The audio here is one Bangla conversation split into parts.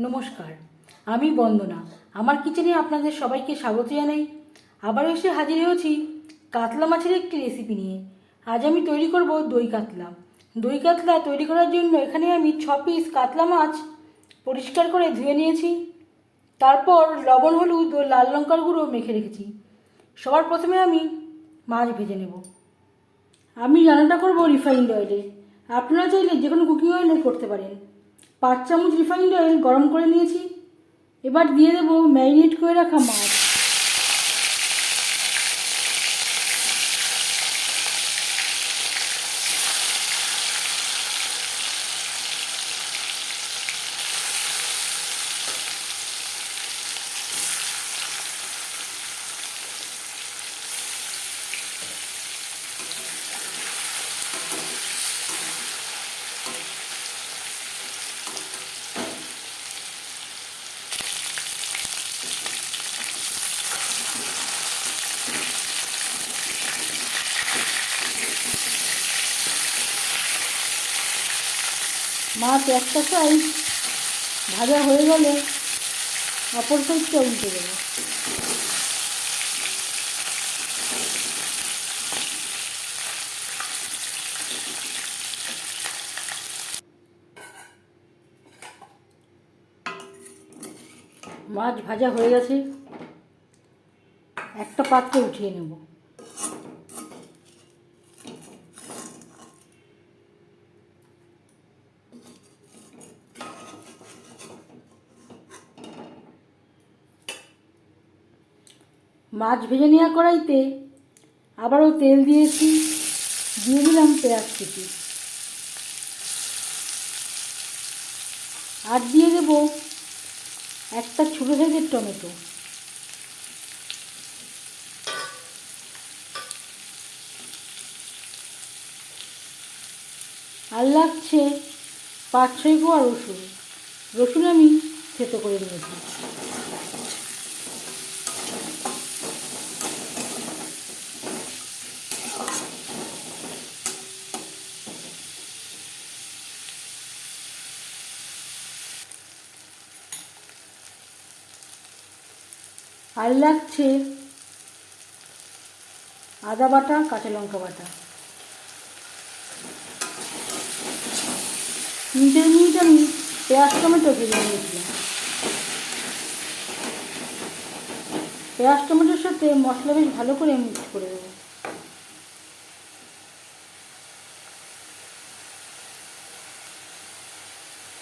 নমস্কার, আমি বন্দনা। আমার কিচেনে আপনাদের সবাইকে স্বাগত জানাই। আবার এসে হাজির হয়েছি কাতলা মাছের একটি রেসিপি নিয়ে। আজ আমি তৈরি করব দই কাতলা। দই কাতলা তৈরি করার জন্য এখানে আমি 6 পিস কাতলা মাছ পরিষ্কার করে ধুয়ে নিয়েছি। তারপর লবণ, হলুদ ও লাল লঙ্কার গুঁড়ো মেখে রেখেছি। সবার প্রথমে আমি মাছ ভেজে নেব। আমি রান্নাটা করব রিফাইন্ড অয়েলে। আপনারা চাইলে যে কোনো কুকিং অয়েলে করতে পারেন। 5 চামচ রিফাইন্ড অয়েল গরম করে নিয়েছি। এবার দিয়ে দেবো ম্যারিনেট করে রাখা মাছ। মাছ একটা সাইড ভাজা হয়ে গেলে অপর সাইডটা উল্টে দেবো। মাছ ভাজা হয়ে গেছে, একটা পাত্রে উঠিয়ে নেব। মাছ ভেজে নেওয়া কড়াইতে আবারও তেল দিয়েছি, দিয়ে দিলাম পেঁয়াজ কুচি, আর দিয়ে দেব একটা ছোটো সাইজের টমেটো। আর লাগছে 5-6 কোয়া রসুন। রসুন আমি থেতো করে নিয়েছি। আর লাগছে আদা বাটা, কাঁচা লঙ্কা বাটা। 3 মিনিট আমি পেঁয়াজ টমেটো ভেজে নিয়েছিলাম। পেঁয়াজ টমেটোর সাথে মশলা বেশ ভালো করে মিক্স করে দেবো।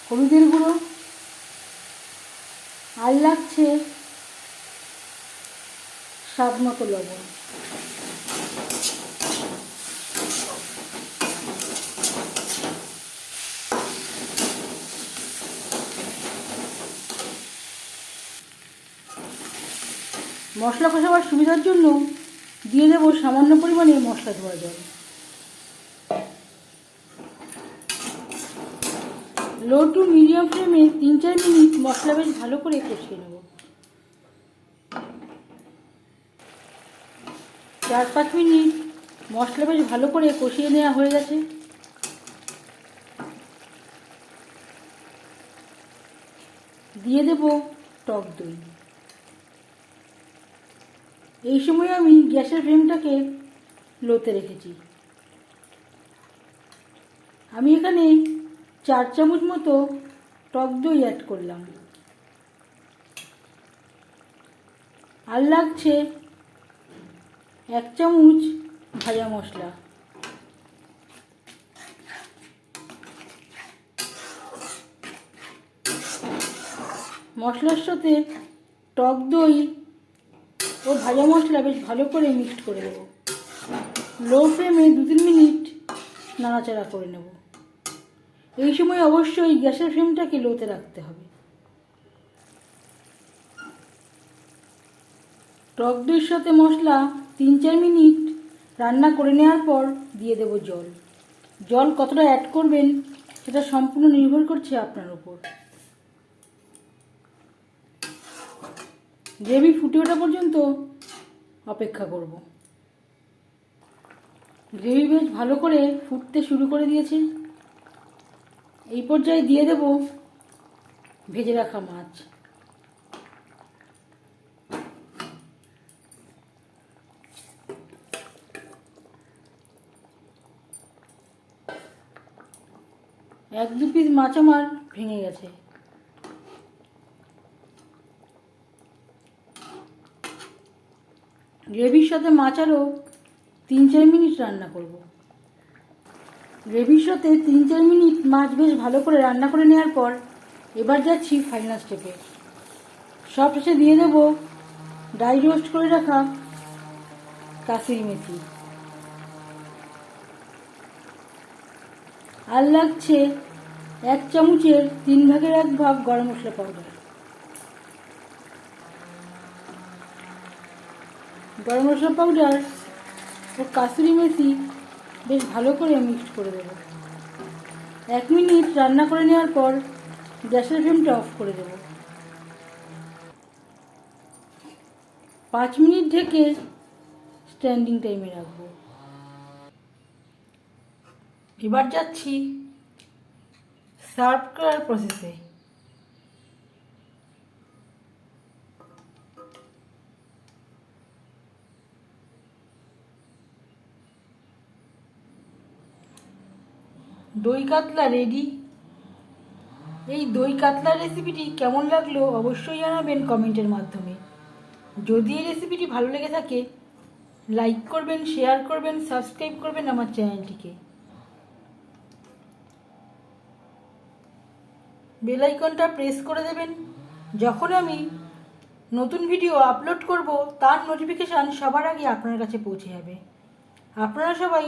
হলুদের গুঁড়ো, আর লাগছে স্বাদ মতো লবণ। মশলা কষাবার সুবিধার জন্য দিয়ে দেবো সামান্য পরিমাণে মশলা ধোয়া জল। লো টু মিডিয়াম ফ্লেমে 3-4 মিনিট মশলা বেশ ভালো করে কষিয়ে নেব। 4-5 মিনিট মশলা বেশ ভালো করে কষিয়ে নেওয়া হয়ে গেছে। দিয়ে দেব টক দই। এই সময় আমি গ্যাসের ফ্লেমটাকে লোতে রেখেছি। আমি এখানে 4 চামচ মতো টক দই অ্যাড করলাম। আর লাগছে 1 চামচ ভাজা মশলা। মশলার সাথে টক দই ও ভাজা মশলা বেশ ভালো করে মিক্সড করে দেবো। লো ফ্লেমে 2-3 মিনিট নাড়াচাড়া করে নেব। এই সময় অবশ্যই গ্যাসের ফ্লেমটাকে লোতে রাখতে হবে। টক দইয়ের সাথে মশলা 3-4 মিনিট রান্না করে নেওয়ার পর দিয়ে দেব জল। জল কতটা অ্যাড করবেন সেটা সম্পূর্ণ নির্ভর করছে আপনার উপর। গ্রেভি ফুটে ওঠা পর্যন্ত অপেক্ষা করব। গ্রেভি বেশ ভালো করে ফুটতে শুরু করে দিয়েছে। এই পর্যায়ে দিয়ে দেব ভেজে রাখা মাছ। এক দু পিস মাছ আমার ভেঙে গেছে। গ্রেভির সাথে মাছ আরও 3-4 মিনিট রান্না করব। গ্রেভির সাথে 3-4 মিনিট মাছ বেশ ভালো করে রান্না করে নেওয়ার পর এবার যাচ্ছি ফাইনাল স্টেপে। সব শেষে দিয়ে দেব ড্রাই রোস্ট করে রাখা কাসুরি মেথি। আর লাগছে 1 চামচের 3 ভাগের 1 ভাগ গরম মশলা পাউডার। গরম মশলা পাউডার ও কাসুরি মেথি বেশ ভালো করে মিক্সড করে দেব। 1 মিনিট রান্না করে নেওয়ার পর গ্যাসের ফ্লেমটা অফ করে দেব। 5 মিনিট ঢেকে স্ট্যান্ডিং টাইমে রাখবো। এবার যাচ্ছি সার্ভ করার প্রসেসে। দই কাতলা রেডি। এই দই কাতলার রেসিপিটি কেমন লাগলো অবশ্যই জানাবেন কমেন্টের মাধ্যমে। যদি এই রেসিপিটি ভালো লেগে থাকে লাইক করবেন, শেয়ার করবেন, সাবস্ক্রাইব করবেন আমার চ্যানেলটিকে। বেল আইকনটা প্রেস করে দেবেন। যখন আমি নতুন ভিডিও আপলোড করব তার নোটিফিকেশান সবার আগে আপনার কাছে পৌঁছে যাবে। আপনারা সবাই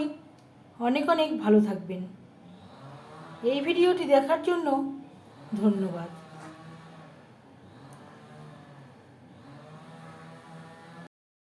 অনেক অনেক ভালো থাকবেন। এই ভিডিওটি দেখার জন্য ধন্যবাদ।